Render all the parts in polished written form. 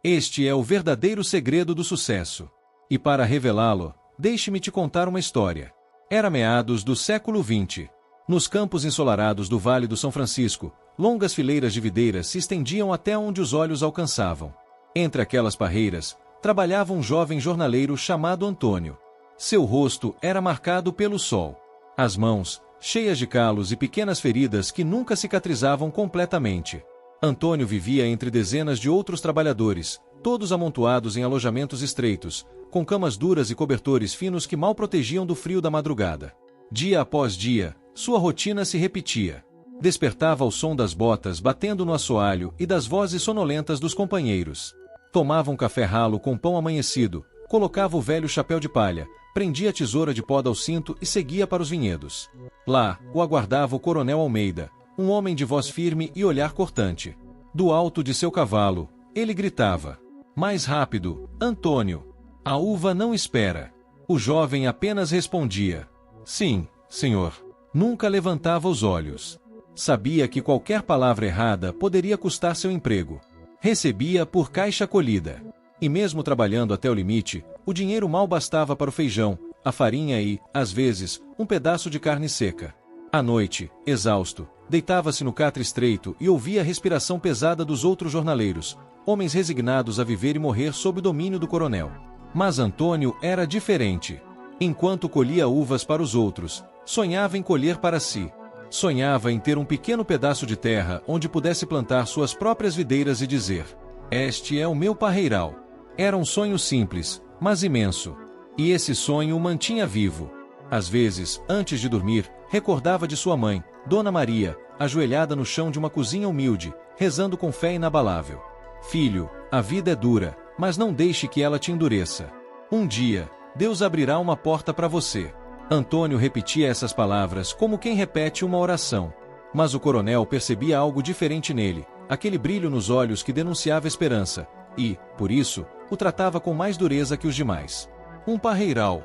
Este é o verdadeiro segredo do sucesso. E para revelá-lo, deixe-me te contar uma história. Era meados do século XX. Nos campos ensolarados do Vale do São Francisco, longas fileiras de videiras se estendiam até onde os olhos alcançavam. Entre aquelas parreiras, trabalhava um jovem jornaleiro chamado Antônio. Seu rosto era marcado pelo sol. As mãos, cheias de calos e pequenas feridas que nunca cicatrizavam completamente. Antônio vivia entre dezenas de outros trabalhadores, todos amontoados em alojamentos estreitos, com camas duras e cobertores finos que mal protegiam do frio da madrugada. Dia após dia, sua rotina se repetia. Despertava ao som das botas batendo no assoalho e das vozes sonolentas dos companheiros. Tomava um café ralo com pão amanhecido, colocava o velho chapéu de palha, prendia a tesoura de poda ao cinto e seguia para os vinhedos. Lá, o aguardava o coronel Almeida, um homem de voz firme e olhar cortante. Do alto de seu cavalo, ele gritava: "Mais rápido, Antônio! A uva não espera." O jovem apenas respondia: "Sim, senhor." Nunca levantava os olhos. Sabia que qualquer palavra errada poderia custar seu emprego. Recebia por caixa colhida. E mesmo trabalhando até o limite, o dinheiro mal bastava para o feijão, a farinha e, às vezes, um pedaço de carne seca. À noite, exausto, deitava-se no catre estreito e ouvia a respiração pesada dos outros jornaleiros, homens resignados a viver e morrer sob o domínio do coronel. Mas Antônio era diferente. Enquanto colhia uvas para os outros, sonhava em colher para si. Sonhava em ter um pequeno pedaço de terra onde pudesse plantar suas próprias videiras e dizer: "Este é o meu parreiral." Era um sonho simples, mas imenso. E esse sonho o mantinha vivo. Às vezes, antes de dormir, recordava de sua mãe, Dona Maria, ajoelhada no chão de uma cozinha humilde, rezando com fé inabalável: "Filho, a vida é dura, mas não deixe que ela te endureça. Um dia, Deus abrirá uma porta para você." Antônio repetia essas palavras como quem repete uma oração. Mas o coronel percebia algo diferente nele, aquele brilho nos olhos que denunciava esperança, e, por isso, o tratava com mais dureza que os demais. "Um parreiral,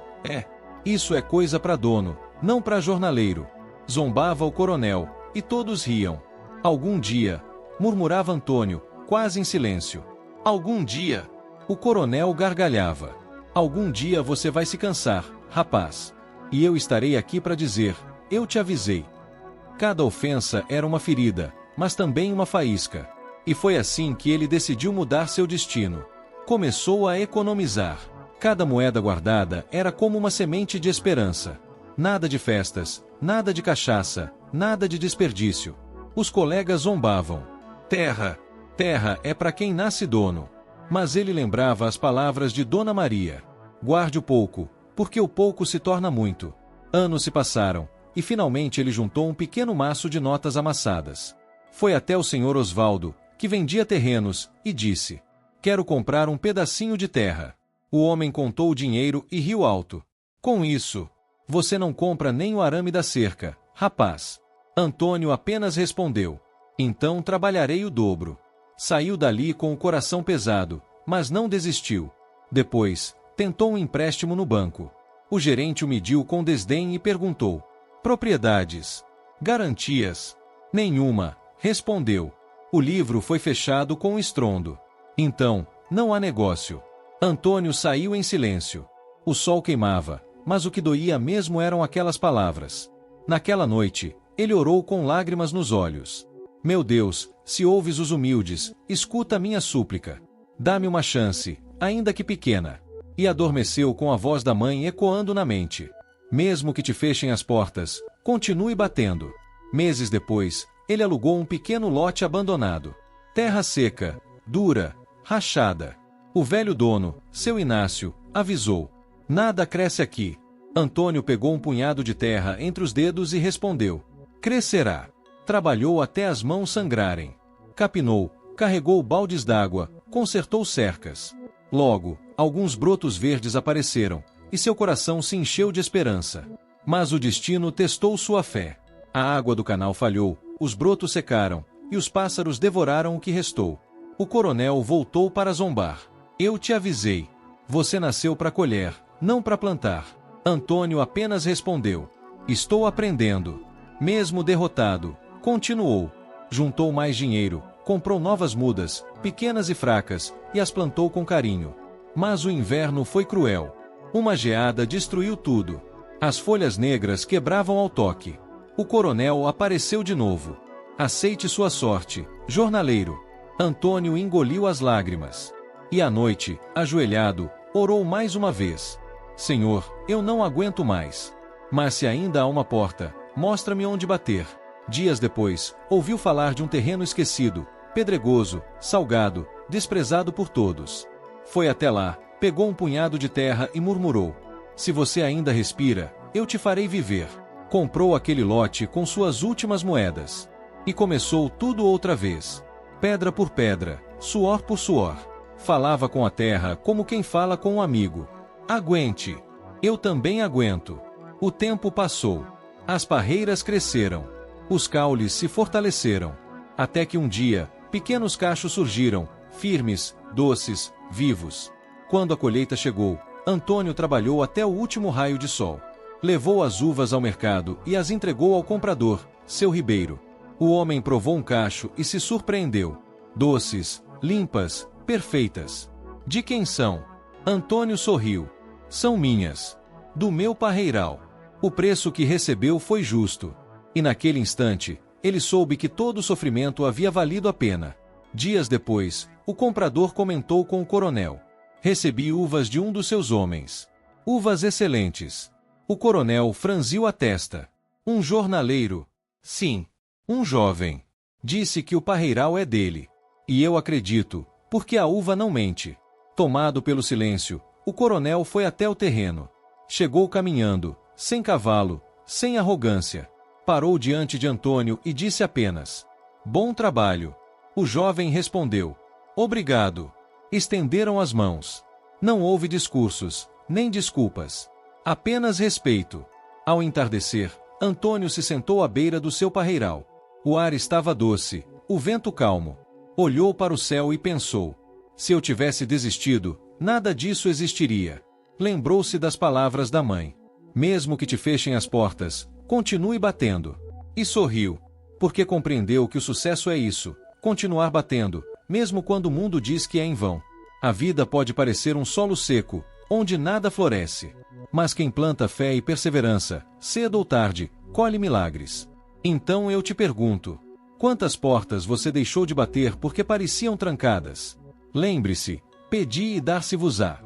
isso é coisa para dono, não para jornaleiro." Zombava o coronel, e todos riam. "Algum dia," murmurava Antônio, quase em silêncio. "Algum dia." O coronel gargalhava. "Algum dia você vai se cansar, rapaz. E eu estarei aqui para dizer: eu te avisei." Cada ofensa era uma ferida, mas também uma faísca. E foi assim que ele decidiu mudar seu destino. Começou a economizar. Cada moeda guardada era como uma semente de esperança. Nada de festas, nada de cachaça, nada de desperdício. Os colegas zombavam. Terra é para quem nasce dono." Mas ele lembrava as palavras de Dona Maria: "Guarde o pouco, porque o pouco se torna muito." Anos se passaram, e finalmente ele juntou um pequeno maço de notas amassadas. Foi até o senhor Osvaldo, que vendia terrenos, e disse: "Quero comprar um pedacinho de terra." O homem contou o dinheiro e riu alto. "Com isso, você não compra nem o arame da cerca, rapaz." Antônio apenas respondeu: "Então trabalharei o dobro." Saiu dali com o coração pesado, mas não desistiu. Depois, tentou um empréstimo no banco. O gerente o mediu com desdém e perguntou: "Propriedades? Garantias?" "Nenhuma," respondeu. O livro foi fechado com estrondo. Então, não há negócio. Antônio saiu em silêncio. O sol queimava, mas o que doía mesmo eram aquelas palavras. Naquela noite, ele orou com lágrimas nos olhos: "Meu Deus, se ouves os humildes, escuta minha súplica. Dá-me uma chance, ainda que pequena." E adormeceu com a voz da mãe ecoando na mente: "Mesmo que te fechem as portas, continue batendo." Meses depois, ele alugou um pequeno lote abandonado. Terra seca, dura, rachada. O velho dono, seu Inácio, avisou: "Nada cresce aqui." Antônio pegou um punhado de terra entre os dedos e respondeu: "Crescerá." Trabalhou até as mãos sangrarem. Capinou, carregou baldes d'água, consertou cercas. Logo, alguns brotos verdes apareceram, e seu coração se encheu de esperança. Mas o destino testou sua fé. A água do canal falhou, os brotos secaram, e os pássaros devoraram o que restou. O coronel voltou para zombar: "Eu te avisei. Você nasceu para colher, não para plantar." Antônio apenas respondeu: "Estou aprendendo." Mesmo derrotado, continuou. Juntou mais dinheiro, comprou novas mudas, pequenas e fracas, e as plantou com carinho. Mas o inverno foi cruel. Uma geada destruiu tudo. As folhas negras quebravam ao toque. O coronel apareceu de novo. Aceite sua sorte, jornaleiro. Antônio engoliu as lágrimas. E à noite, ajoelhado, orou mais uma vez. Senhor, eu não aguento mais. Mas se ainda há uma porta, mostra-me onde bater. Dias depois, ouviu falar de um terreno esquecido, pedregoso, salgado, desprezado por todos. Foi até lá, pegou um punhado de terra e murmurou: se você ainda respira, eu te farei viver. Comprou aquele lote com suas últimas moedas. E começou tudo outra vez. Pedra por pedra, suor por suor. Falava com a terra como quem fala com um amigo. Aguente. Eu também aguento. O tempo passou. As parreiras cresceram. Os caules se fortaleceram. Até que um dia, pequenos cachos surgiram, firmes, doces, vivos. Quando a colheita chegou, Antônio trabalhou até o último raio de sol. Levou as uvas ao mercado e as entregou ao comprador, seu ribeiro. O homem provou um cacho e se surpreendeu. Doces, limpas, perfeitas. De quem são? Antônio sorriu. São minhas. Do meu parreiral. O preço que recebeu foi justo. E naquele instante, ele soube que todo o sofrimento havia valido a pena. Dias depois, o comprador comentou com o coronel: recebi uvas de um dos seus homens. Uvas excelentes. O coronel franziu a testa. Um jornaleiro. Sim, um jovem. Disse que o parreiral é dele. E eu acredito, porque a uva não mente. Tomado pelo silêncio, o coronel foi até o terreno. Chegou caminhando, sem cavalo, sem arrogância. Parou diante de Antônio e disse apenas: bom trabalho. O jovem respondeu: obrigado. Estenderam as mãos. Não houve discursos, nem desculpas. Apenas respeito. Ao entardecer, Antônio se sentou à beira do seu parreiral. O ar estava doce, o vento calmo. Olhou para o céu e pensou: se eu tivesse desistido, nada disso existiria. Lembrou-se das palavras da mãe: mesmo que te fechem as portas, continue batendo. E sorriu, porque compreendeu que o sucesso é isso: continuar batendo, mesmo quando o mundo diz que é em vão. A vida pode parecer um solo seco, onde nada floresce. Mas quem planta fé e perseverança, cedo ou tarde, colhe milagres. Então eu te pergunto: quantas portas você deixou de bater porque pareciam trancadas? Lembre-se: pedi e dar-se-vos-á.